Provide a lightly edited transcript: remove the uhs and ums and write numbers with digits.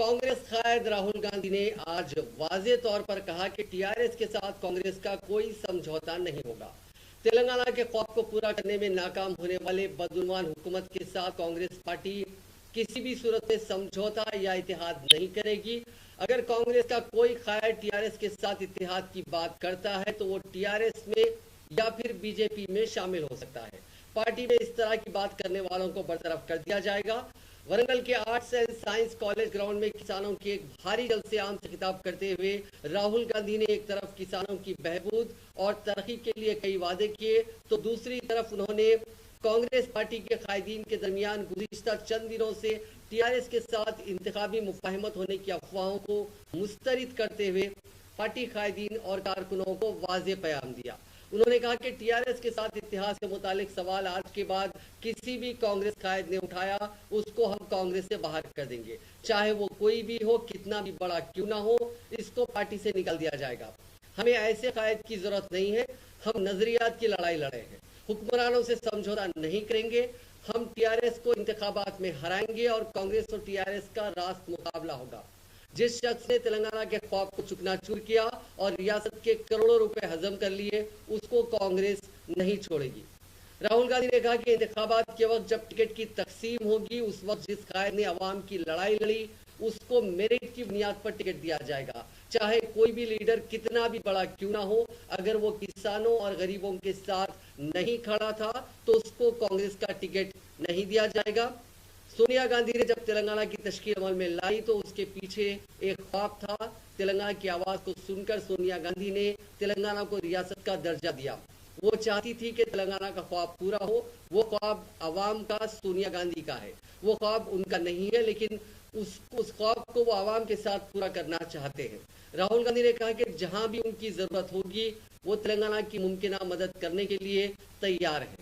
कांग्रेस कायद राहुल गांधी ने आज वाज़े तौर पर कहा कि टीआरएस के साथ कांग्रेस का कोई समझौता नहीं होगा। तेलंगाना के ख्वाब को पूरा करने में नाकाम होने वाले बदउनवान हुकूमत के साथ कांग्रेस पार्टी किसी भी सूरत में समझौता या इत्तेहाद नहीं करेगी। अगर कांग्रेस का कोई कायद टीआरएस के साथ इत्तेहाद की बात करता है तो वो टीआरएस में या फिर बीजेपी में शामिल हो सकता है। पार्टी में इस तरह की बात करने वालों को बरतरफ कर दिया जाएगा। वरंगल के arts and science college ground में किसानों की एक भारी जलसे-आम से खिताब करते हुए राहुल गांधी ने एक तरफ किसानों की बहबूद और तरक्की के लिए कई वादे किए तो दूसरी तरफ उन्होंने कांग्रेस पार्टी के कायदीन के दरमियान गुज़िश्ता चंद दिनों से टीआरएस के साथ इंतखाबी मुफाहमत होने की अफवाहों को मुस्तरद करते हुए पार्टी कायदीन और कारकुनों को वाज़े पैगाम दिया। उन्होंने कहा कि टीआरएस के साथ इतिहास के मुतालिक सवाल आज के बाद किसी भी कांग्रेस कायद ने उठाया उसको हम कांग्रेस से बाहर कर देंगे, चाहे वो कोई भी हो, कितना भी बड़ा क्यों ना हो, इसको पार्टी से निकाल दिया जाएगा। हमें ऐसे कायद की जरूरत नहीं है, हम नजरियात की लड़ाई लड़े हैं, हुक्मरानों से समझौता नहीं करेंगे। हम टीआरएस को इंतखाबात में हराएंगे और कांग्रेस और टीआरएस का रास्त मुकाबला होगा। जिस शख्स ने तेलंगाना के ख्वाब को चुकनाचूर किया और रियासत के करोड़ों रुपए हजम कर लिए उसको कांग्रेस नहीं छोड़ेगी। राहुल गांधी ने कहा कि इंतखाबात के वक्त जब टिकट की तकसीम होगी उस वक्त जिस कायद ने अवाम की लड़ाई लड़ी उसको मेरिट की बुनियाद पर टिकट दिया जाएगा, चाहे कोई भी लीडर कितना भी बड़ा क्यों ना हो। अगर वो किसानों और गरीबों के साथ नहीं खड़ा था तो उसको कांग्रेस का टिकट नहीं दिया जाएगा। सोनिया गांधी ने जब तेलंगाना की तश्कील अमल में लाई तो उसके पीछे एक ख्वाब था। तेलंगाना की आवाज को सुनकर सोनिया गांधी ने तेलंगाना को रियासत का दर्जा दिया। वो चाहती थी कि तेलंगाना का ख्वाब पूरा हो। वो ख्वाब अवाम का, सोनिया गांधी का है। वो ख्वाब उनका नहीं है, लेकिन उस ख्वाब को वो अवाम के साथ पूरा करना चाहते हैं। राहुल गांधी ने कहा कि जहां भी उनकी जरूरत होगी वो तेलंगाना की मुमकिन मदद करने के लिए तैयार है।